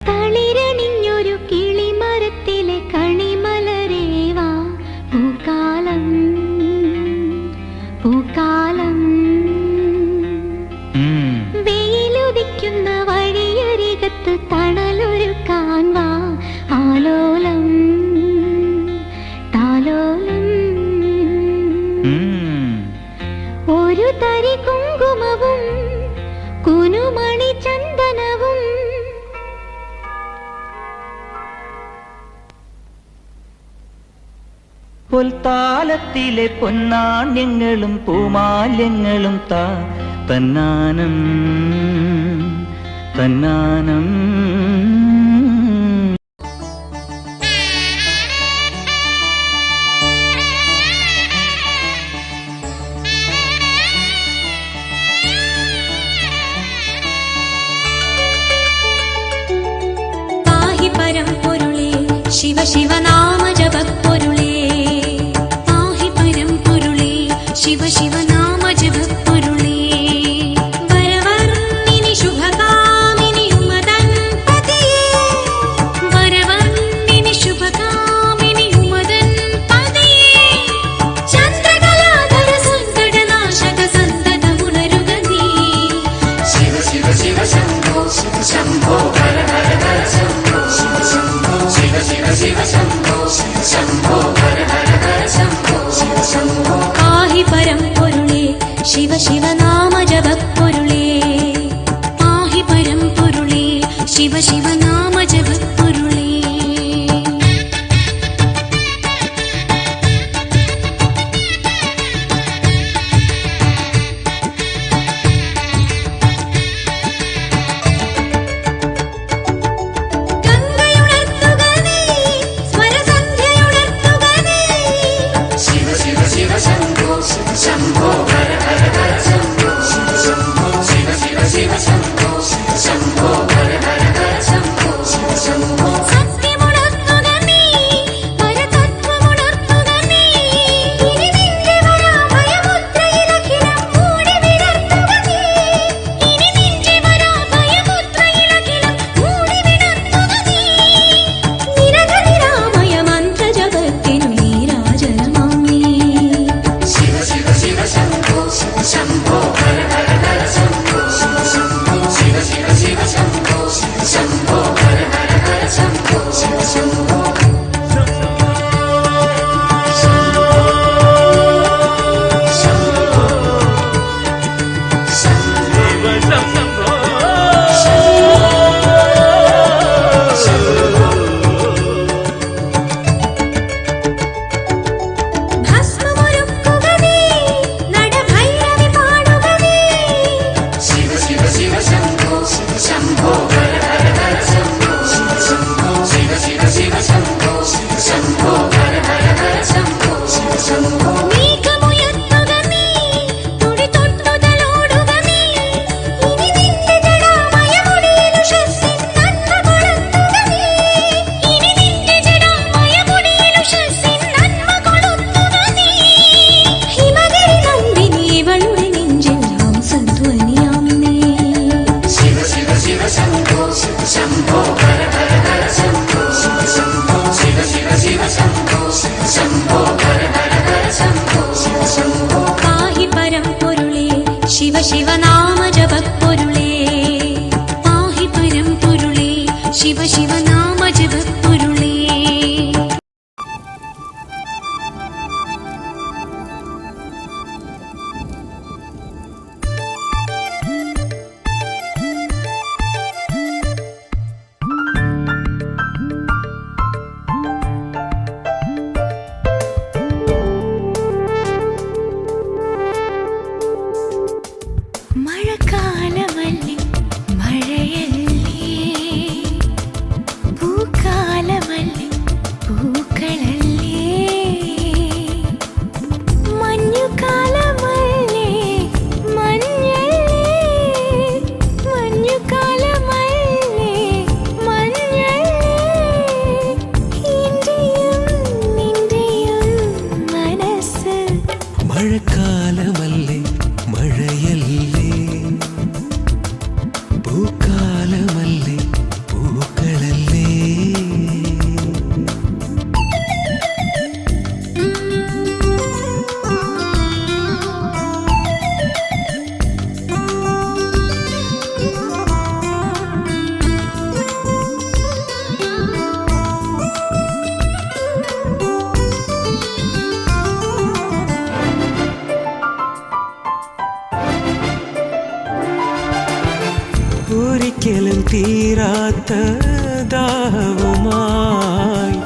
തളിരണിഞ്ഞൊരു കിളിമരത്തിലെ കണിമലരേവാ പൂക്കാലം പൂക്കാലം വെയിലുദിക്കുന്ന വഴിയരികത്ത് തണലൊരുക്കാൻ വാ ആലോലം താലോലം ഒരു തരി കുങ്കുമവും കുനുമണി ചന്ദനവും പൊൽത്താലത്തിലെ പൊന്നാണ്യങ്ങളും പൂമാല്യങ്ങളും തന്നാനം തന്നാനം പാഹി പരം പൊരുളേ ശിവ ശിവനാമ ജപപ്പൊരുളേ പാഹി പരം പൊരുളേ ശിവ ശിവനാമ ജപപ്പൊരുളേ വരവർണ്ണിനി ശുഭകാമിനി ഉമദൻ പതിയേ വരവർണ്ണിനി ശുഭകാമിനി ഉമദൻ പതിയേ ചന്ദ്രകലാധര സങ്കടനാശക സന്തതമുണരുക നീ ശിവ ശിവ ശിവ ശംഭോ ശിവ ശംഭോ ഹര ഹര ഹര ശംഭോ ശിവ ശംഭോ ശിവ ശിവ ശിവ ശംഭോ ശിവ ശംഭോ ഹര ഹര ഹര ശംഭോ ശിവ ശംഭോ പാഹി പരം പൊരുളേ ശിവ ശിവനാമ ജപപ്പൊരുളേ പാഹി പരം പൊരുളേ ശിവ ശിവനാമ ജപപ്പൊരുളേ ഗംഗയുണർത്തുക നീ സ്വരസന്ധ്യയുണർത്തുക നീ ശിവ ശിവ ശിവ ശംഭോ ശിവ ശംഭോ ഹര ഹര ഹര ശംഭോ ശിവ ശംഭോ ശിവ ശിവ ശിവ ശംഭോ ശിവ ശംഭോ ഹര ഹര ഹര ശംഭോ ശിവ ശംഭോ സത്യമുണർത്തുക നീ പരതത്വമുണർത്തുക നീ ഇനി നിന്റെ വരാഭയമുദ്രയിലഖിലം മൂടി വിടർത്തുക നീ ഇനി നിന്റെ വരാഭയമുദ്രയിലഖിലം മൂടി വിടർത്തുക നീ നിരനിരാമയ മന്ത്രജപത്തിനു നീരാജനമാം നീ ശിവ ശിവ ശിവ ശംഭോ ശിവ ശംഭോ ഹര ഹര ഹര ശംഭോ ശിവ ശംഭോ ശിവ ശിവ ശിവ ശംഭോ ശിവ ശംഭോ ഹര ഹര ഹര ശംഭോ ശിവ ശംഭോ ഭസ്മമൊരുക്കുക നീ നടഭൈരവി പാടുക നീ ശിവ ശിവ ശിവ ശംഭോ ശിവ ശംഭോ ഹര ഹര ഹര ശംഭോ ശിവ ശംഭോ ശിവ ശിവ ശിവ ശംഭോ ശിവ ശംഭോ ഹര ഹര ഹര ശംഭോ ശിവ ശംഭോ മേഘമുയർത്തുക നീ തുടി തൊട്ടുതലോടുക നീ ഇനി നിന്റെ ജടാമയമുടിയിലുഷസ്സിൻ നന്മ കൊളുത്തുക നീ ഇനി നിന്റെ ജടാമയമുടിയിലുഷസ്സിൻ നന്മ കൊളുത്തുക നീ ഹിമഗിരി നന്ദിനി ഇവളുടെ നെഞ്ചിൽ ഹംസധ്വനിയാം നീ ശിവ ശിവ ശിവ ശംഭോ ശിവ ശംഭോ ഹര ഹര ഹര ശംഭോ ശിവ ശംഭോ ശിവ ശിവ ശിവ ശംഭോ ശിവ ശംഭോ ഹര ഹര ഹര ശംഭോ ശിവ ശംഭോ പാഹി പരം പൊരുളേ ശിവ ശിവനാമ ജപപ്പൊരുളേ പാഹി പരം പൊരുളേ ശിവ ശിവനാമ ജപപ്പൊരുളേ മഴക്കാലമല്ലേ മഴയല്ലേ ദാഹവുമായി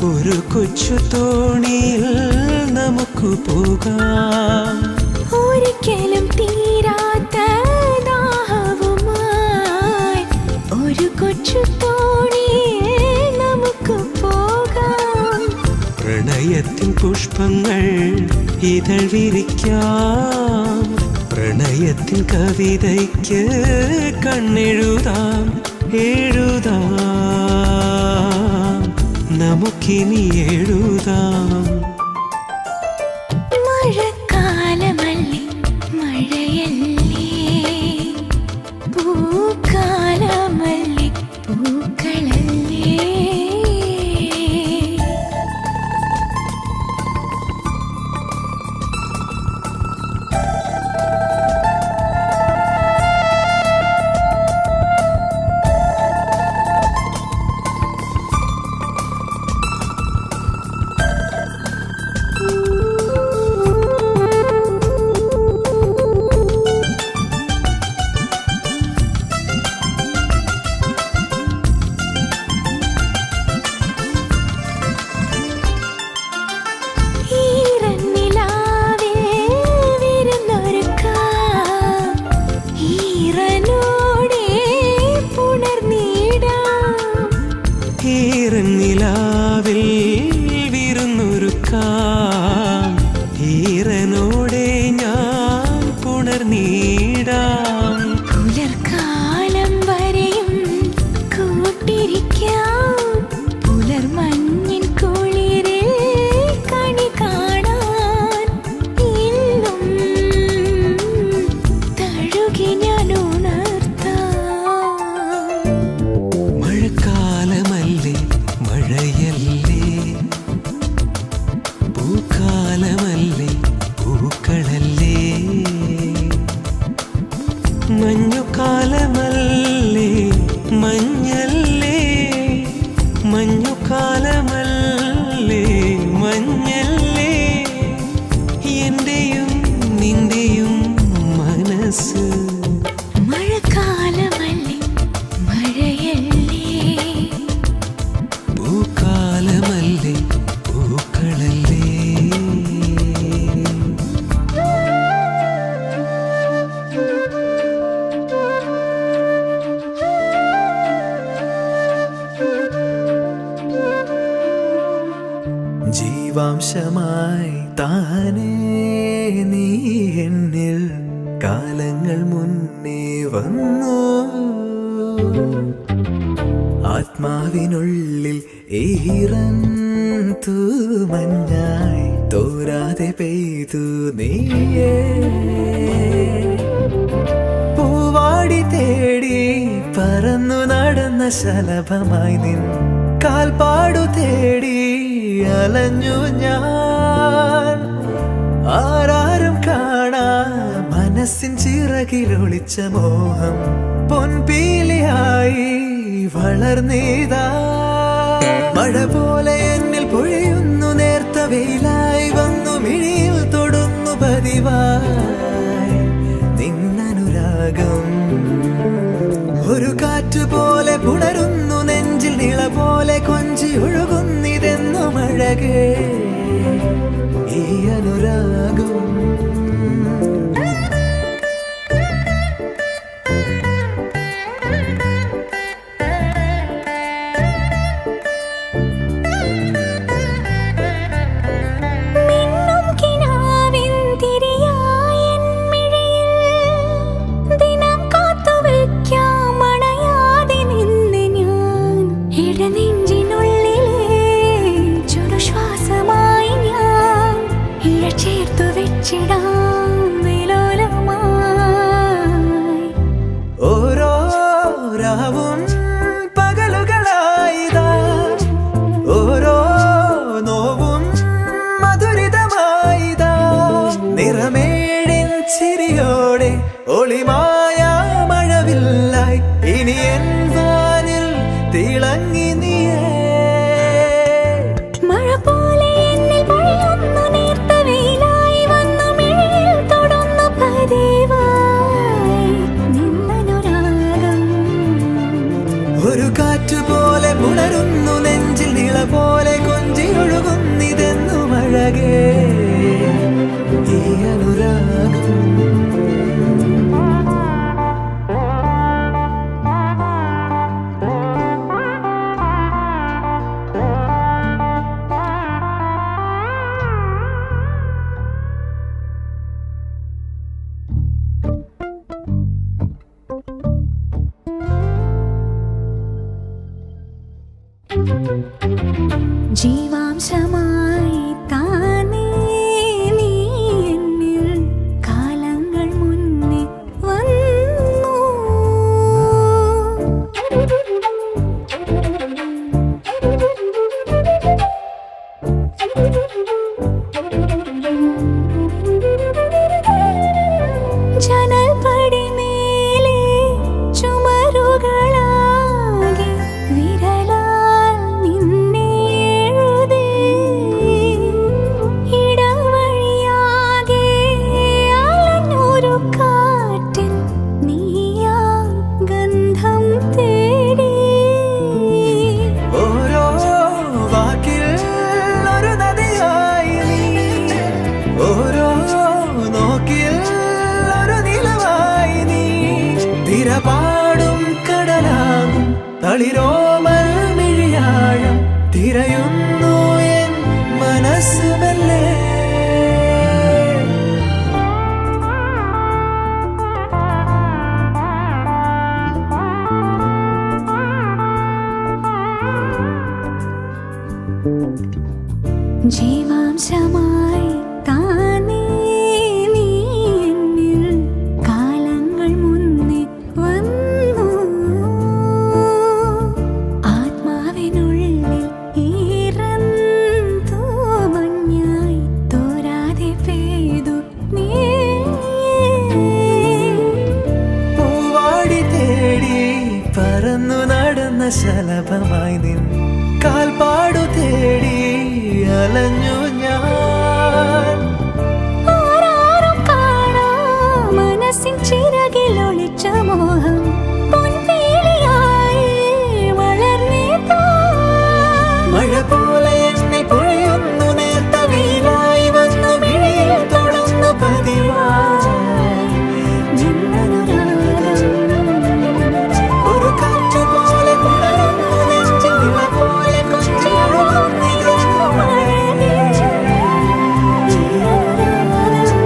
ഒരു കൊച്ചു തോണിയിൽ നമുക്ക് പോകാം. ഒരിക്കലും തീരാത്ത ദാഹവുമായി ഒരു കൊച്ചു തോണിയിൽ നമുക്ക് പോകാം. പ്രണയത്തിൻ പുഷ്പങ്ങൾ ഇതൾ വിരിക്കാം. പ്രണയത്തിൻ കവിതയ്ക്ക് കണ്ണെഴുതാം. എഴുതാം, നമുക്കിനി എഴുതാം. മഴക്കാലമല്ലേ മഴയല്ലേ, പൂക്കാലമല്ലേ പൂക്കളല്ലേ. നിലാവിൽ വിരുന്നൊരുക്കാം. ഈറനോടെ ഞാൻ പുണർന്നീടാം. പുലർക്കാലം വരെയും കൂട്ടിരിക്കാം. പുലർമഞ്ഞിൻ കുളിരിൽ കണി കാണാൻ ഇന്നും തഴുകി ഞാൻ ഉണർത്താം. മഴക്കാലമല്ലേ മഴയല്ലേ, പൂക്കാലമല്ലേ പൂക്കളല്ലേ. മഞ്ഞുകാലമല്ലേ മഞ്ഞല്ലേ, മഞ്ഞുകാലമല്ലേ മഞ്ഞല്ലേ. എന്റെയും നിന്റെയും മനസ്സ്. മഴക്കാലമല്ലേ മഴയല്ലേ, പൂക്കാലമല്ലേ പൂക്കളല്ലേ. ജീവാംശമായി താനേ നീ എന്നിൽ കാലങ്ങൾ മുന്നേ വന്നു. ആത്മാവിനുള്ളിൽ ഈറൻ തൂമഞ്ഞായി തോരാതെ പെയ്തു നീയേ. പൂവാടി തേടി പറന്നു നടന്ന ശലഭമായി നിൻ കാൽപ്പാടു തേടി അലഞ്ഞു ഞാൻ. ആരാരും കാണാ മനസ്സിൻ ചിറകിലൊളിച്ച മോഹം പൊൻപീലിയായി വളർന്നീതാ. മഴ പോലെ എന്നിൽ പൊഴിയുന്നു, നേർത്ത വെയിലായി വന്നു മിഴിയിൽ തൊടുന്നു പതിവായി നിന്നനുരാഗം. ഒരു കാറ്റ് പോലെ പുണരുന്നു നെഞ്ചിൽ, നിള പോലെ കൊഞ്ചി ഒഴുകുന്നിതെന്നും അഴകേ ഈ അനുരാഗം. ഓരോ രാവും പകലുകളായിതാ, ഓരോ നോവും മധുരിതമായിതാ. നിറമേഴിൻ ചിരിയോടെ ഒളിമായ മഴവില്ലായി ഇനി എൻ വാനിൽ തിളങ്ങി നീയേ. മഴ പോലെ എന്നിൽ പൊഴിയുന്നു, നേർത്ത വെയിലായി വന്നു മിഴിയിൽ തൊടുന്നു പതിവായി നിന്നനുരാഗം. ഒരു കാറ്റ് കാറ്റുപോലെ പുണരുന്നു നെഞ്ചിൽ നിള പോലെ കൊഞ്ചി ഒഴുകുന്നിതെന്നു അഴകേ ഈ അനുരാഗം. ജീവാംശമായി താനേ നീ എന്നിൽ കാലങ്ങൾ മുന്നേ വന്നു. ജനൽപടിമേലെ ചുമരുകളാകെ വിരലാൽ നിന്നെ എഴുതി. ഇടവഴിയാകെ അലഞ്ഞൊരു കാറ്റിൽ നീയാ ഗന്ധം തേടി. ഓരോ വാക്കിൽ ഒരു നദിയായി നീ, ഓരോ നോക്കിൽ ഒരു നിലവായി നീ. തിരപാടും കടലാകും തളിരോമൽ മിഴിയാഴം തിരയുന്നു എൻ മനസ്സുമല്ലേ. ജീവാംശമായി താനേ നീ എന്നിൽ കാലങ്ങൾ മുന്നേ വന്നു. ആത്മാവിനുള്ളിൽ ഈറന്തോ മഞ്ഞായി തോരാതെ പെയ്തു നീ. പൂവാടി തേടി പറന്നു നടന്ന ശലഭമായി നിൻ കാൽപ്പാടു തേടി അലഞ്ഞു ഞാൻ. ആരാരും കാണാ മനസ്സിൻ ചിറകിൽ ഒളിച്ച മോഹം പൊൻവേലിയായി വളർന്നേതാ. മഴ പോലെ എന്നെ പൊഴിയുന്നു നേർത്ത വീലായി വന്നു മിഴിയിൽ തൊടുന്നു പതിവായി ഒരു കാറ്റ് പോലെ പുണരുന്നു നെഞ്ചിൽ നിള പോലെ കൊഞ്ചി ഒഴുകുന്നിതെന്നു അഴകേ ഈ അനുരാഗം.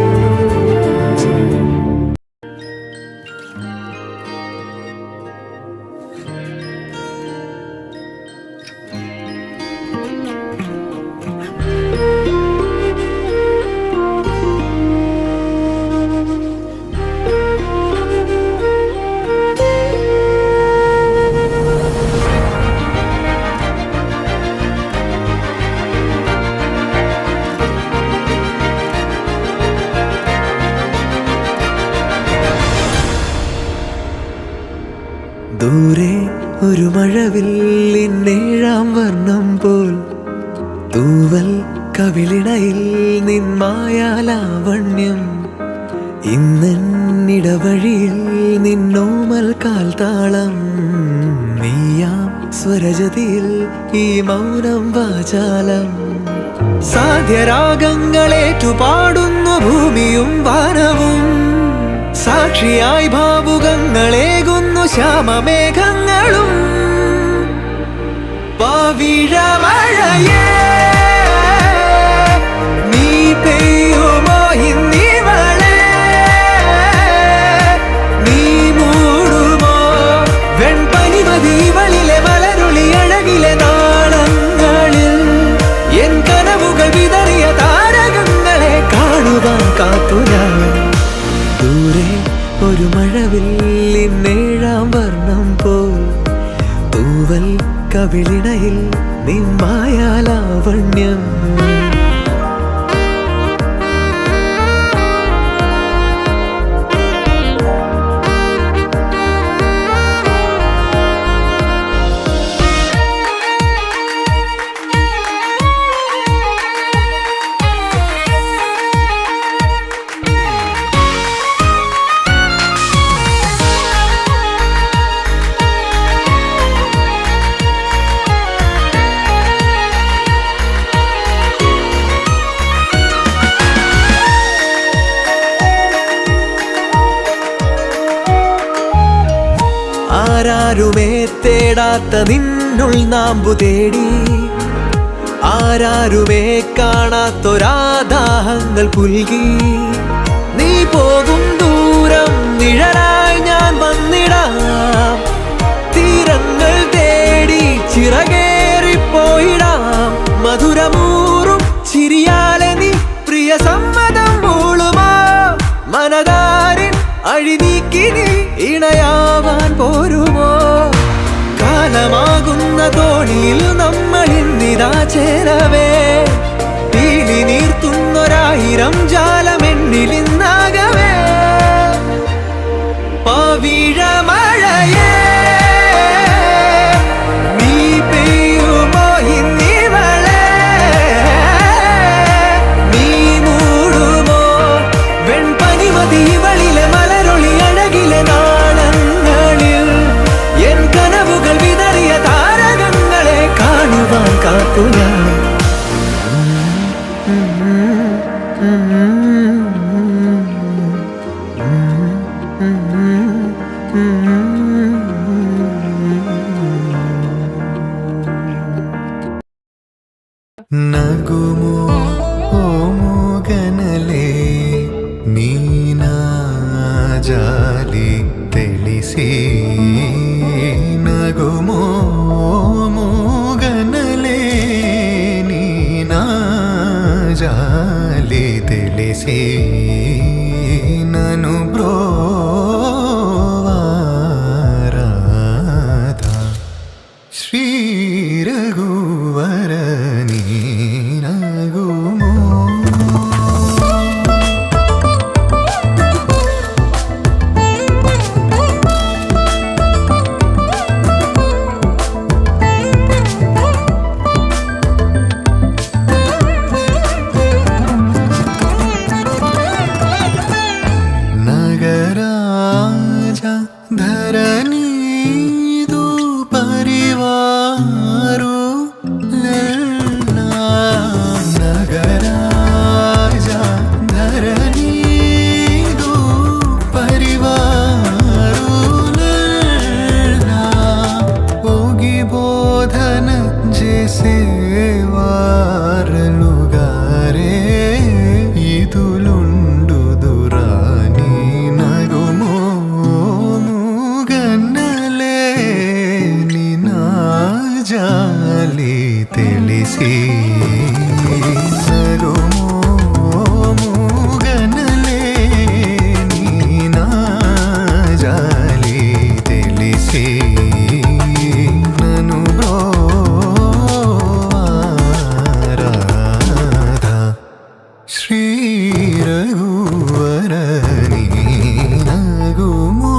ദൂരെ ഒരു മഴവില്ലിന്നേഴാം വർണ്ണം പോൽ തൂവൽ കവിളിണയിൽ നിന്മായാലാവണ്യം. ഇന്നിടവഴിയിൽ നിന്നോമൽ കാൽത്താളം. നീയാം സ്വരജതിയിൽ ഈ മൗനം വാചാലം. സാധ്യരാഗങ്ങളേറ്റുപാടുന്നു ഭൂമിയും വാനവും. സാക്ഷിയായി ഭാവുകങ്ങളേകുന്നു ശ്യാമമേഘങ്ങളും. പവിഴമഴയേ നീ പെയ്യുമോ ഇന്നിവളെ. നീ മൂടുമോ വെൺപനിമതിവളിലെ മലരുളി അഴകിലെ നാളങ്ങളിൽ. എൻ കനവുകൾ വിതറിയ താരകങ്ങളെ കാണുവാൻ കാത്തു ഞാൻ. ദൂരെ ഒരു മഴവില്ലിന്നേഴാം വർണ്ണം പോൽ തൂവൽ കവിളിണയിൽ നിന്മായാലാവണ്യം. ആരാരുമേ തേടാത്ത നിന്നുൾ നാമ്പു തേടി ആരാരുമേ കാണാത്തൊരാദാഹങ്ങൾ പുൽകി നീ പോകും ദൂരം നിഴലായി ഞാൻ വന്നിടാം തീരങ്ങൾ തേടി ചിറകേറിപ്പോയിടാം മധുരമൂറും ചിരിയാലെ നീ പ്രിയ സമ്മതം മൂളുമാ മനതാരിൻ അഴിനീക്കി നീ ഇണയാവാൻ പോരുമോ കാലമാകുന്ന തോണിയിൽ നമ്മൾ ഇന്നിതാ ചേരവേ പീലി നീർത്തുന്നൊരായിരം ജാലമെന്നിലിന്നാകവേ പവിഴമഴയേ നീ പെയ്യുമോ ഇന്നിവളെ നീ മൂടുമോ വെൺപനിമതി ഇവളിലെ മലരൊളി അഴകിലെ നാളങ്ങളിൽ എൻ കനവുകൾ വിതറിയ താരകങ്ങളെ കാണുവാൻ കാത്തു ഞാൻ ನಗುಮೋ ಓ ಮೂಗನಲೆ ನೀನಾ ಜಾಲಿ ತಿಳಿಸಿ ನಗುಮೋ ಮೂಗನಲೆ ನೀನಾ ಜಾಲಿ ತಿಳಿಸಿ ನನು ಬ್ರೋವಾರಾಧ ಶ್ರೀ ರಘುವರ ನೀನಗುಮೋ ನಗರಾಜ ಧರಣಿದು ಪರಿವಾರು ನಗರಾಜ ಧರಣಿದು ಪರಿವಾರು ಹೋಗಿ ಬೋಧನ ಜೆಸೇವಾರಲುಗಾರೆ ಇದುಲುಂಡು ದುರಾನಿ ನಗುಮೋ ಮೂಗನ್ನಲೆ ನಿನಾ ಜಾಲಿ ತಿಳಿಸಿ ನಗುಮೋ ಮೂಗನ್ನಲೆ ನೀನಾ ಜಾಲಿ ತಿಳಿಸಿ ನನು ಬ್ರೋವಾರಾಧ ಶ್ರೀ ರಘುವರ ನೀನಗುಮೋ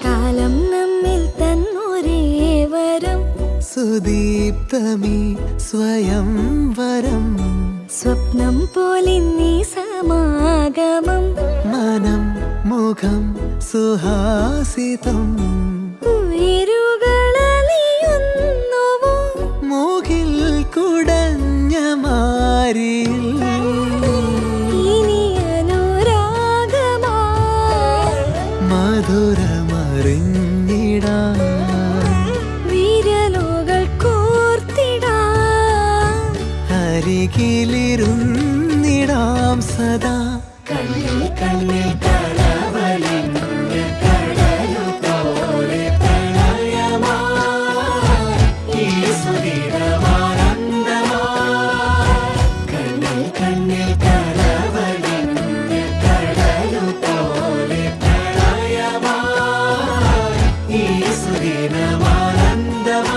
കാലം നമ്മിൽ തന്നൊരേ വരം സുദീപ്തമീ സ്വയംവരം സ്വപ്നം പോലിന്നീ സമാഗമം മനം മുഖം സുഹാസിതം ഉയരുകളലിയുന്നുവോ മൂകിൽ കുടഞ്ഞ മാരിൽ ഇനി അനുരാഗമാ മധുരമറിഞ്ഞിടാൻ വിരലുകൾ കോർത്തിടാം അരികിലിരുന്നിടാം സദാ കണ്ണിൽ കണ്ണിൽ കലവലിഞ്ഞ് കടലു പോലെ പ്രണയമായി ഈ സുദിനമാനന്ദമായി കണ്ണിൽ കണ്ണിൽ കലവലിഞ്ഞ് കടലു പോലെ പ്രണയമായി ഈ സുദിനമാനന്ദമായി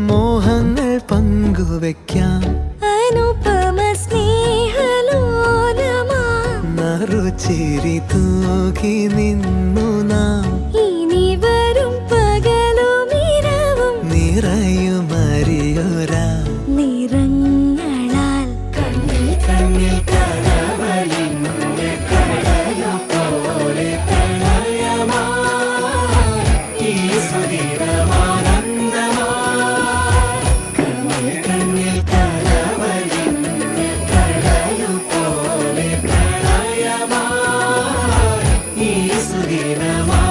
മോഹങ്ങൾ പങ്കുവെക്കാം അനുപമ സ്നേഹലോലമാ നറുചിരി തൂകി നിന്നു നാം ഇനി വരും പകലും ഇരവും നിറയുമറിയൊരാ നിറങ്ങളാൽ കണ്ണിൽ കണ്ണിൽ കരവലിന്റെ കടലു പോലെ പ്രണയമായി ഈ സുധീരമാനന്ദമായി കണ്ണിൽ കണ്ണിൽ കരവലിന്റെ കടലു പോലെ പ്രണയമായി ഈ സുധീരമാനന്ദമായി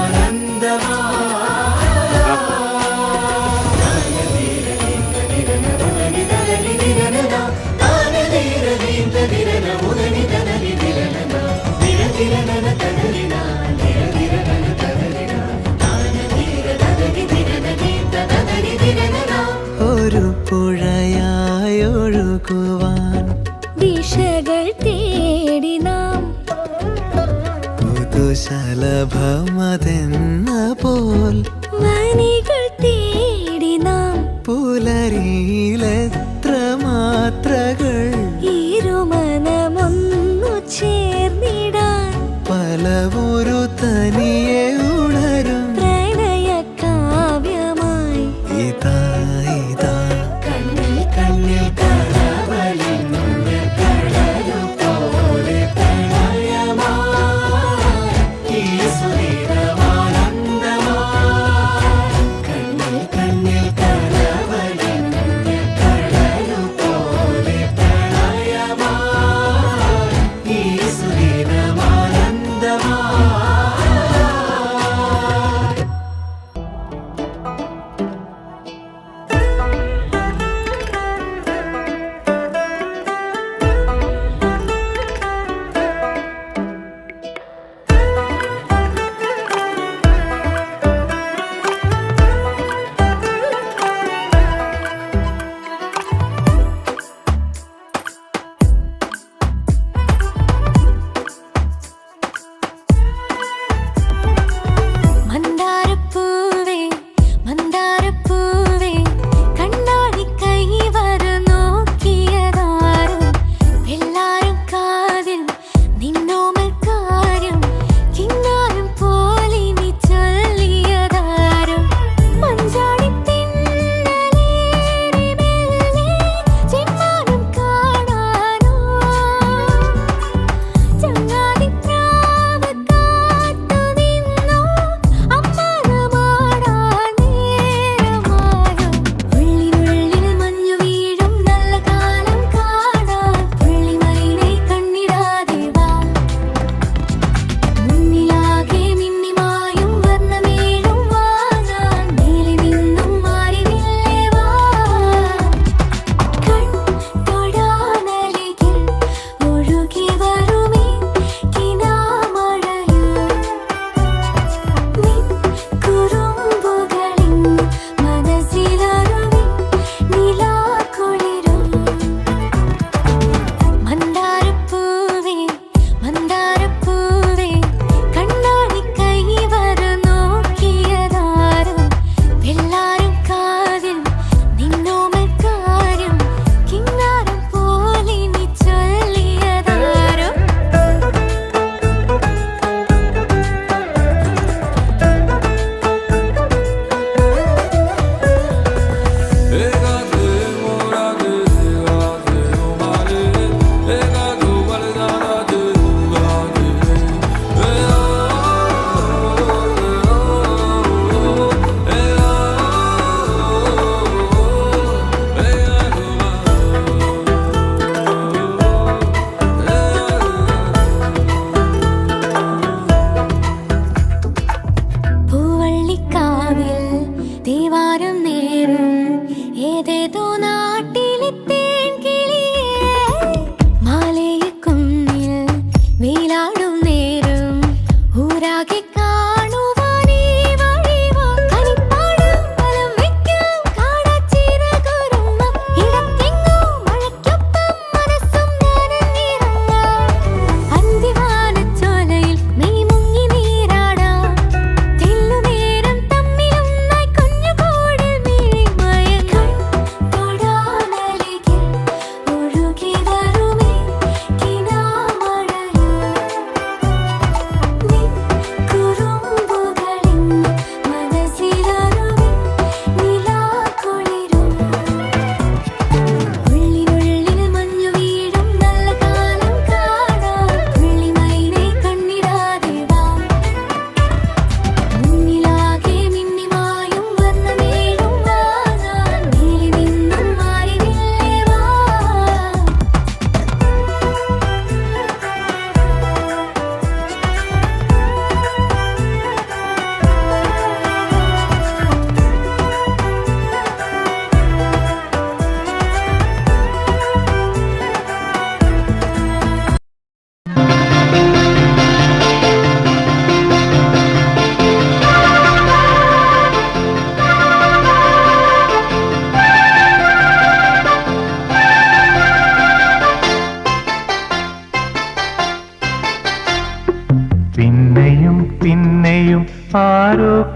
ഒരു പുഴയായൊഴുകുവാൻ ദിശകൾ തേടി നാം പുതുശലഭമതെന്ന പോൽ വനികൾ തേടി നാം പുലരിയിലെത്ര മാത്രകൾ ഇരുമനമൊന്നു ചേർന്നിടാൻ പലവൊരു തനിയെ ഉണരും പ്രണയ കാവ്യമായി ഇതാ ഇതാ കണ്ണിൽ കണ്ണിൽ കരവലിന്റെ കടലു പോലെ പ്രണയമായി ഈ സുധീരമാനന്ദമായി കണ്ണിൽ കണ്ണിൽ കരവലിന്റെ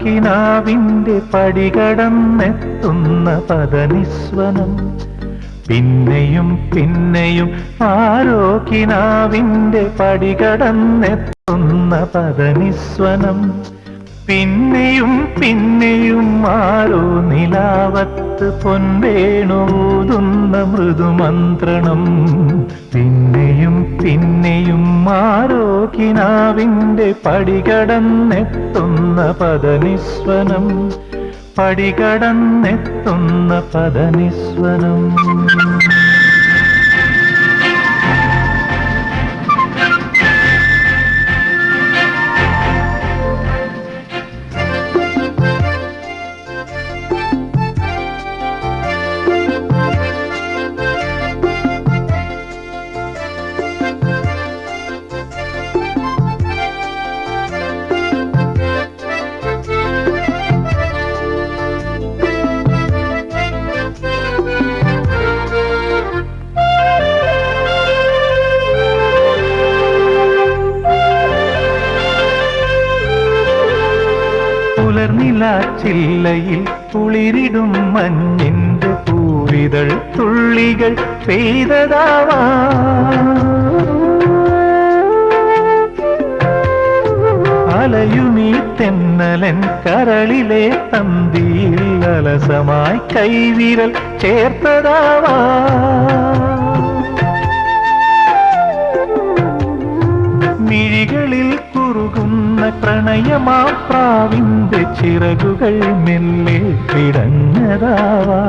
കിനാവിൻ്റെ പടികടന്നെത്തുന്ന പദനിസ്വനം. പിന്നെയും പിന്നെയും ആരോ കിനാവിൻ്റെ പടികടന്നെത്തുന്ന പദനിസ്വനം. പിന്നെയും പിന്നെയും ആരോ നിലാവത്ത് പൊൻവേണൂതുന്ന മൃദുമന്ത്രണം. പിന്നെയും പിന്നെയും ആരോ കിനാവിൻ്റെ പടികടന്നെത്തുന്ന പദനിസ്വനം. പടികടന്നെത്തുന്ന പദനിസ്വനം. പുലർനിലാച്ചില്ലയിൽ കുളിരിടും മഞ്ഞിൻ്റെ പൂവിതൾ തുള്ളികൾ പെയ്തതാവാ. അലയുമീ തെന്നലൻ കരളിലെ തന്തിയിൽ അലസമായി കൈവിരൽ ചേർത്തതാവാ. മിഴികളിൽ കുറുകുന്ന പ്രണയമാം പ്രാവിൻ്റെ ചിറകുകൾ മെല്ലെ പിടഞ്ഞതാവാ.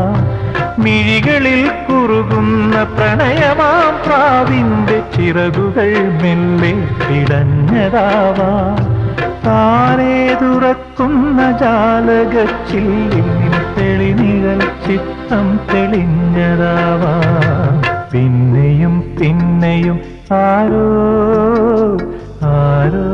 മിഴികളിൽ കുറുകുന്ന പ്രണയമാം പ്രാവിൻ്റെ ചിറകുകൾ മെല്ലെ പിടഞ്ഞതാവാ. താനേ തുറക്കുന്ന ജാലകച്ചില്ലിൽ തെളിനിഴൽ ചിത്തം തെളിഞ്ഞതാവാ. പിന്നെയും പിന്നെയും ആരോ ആരോ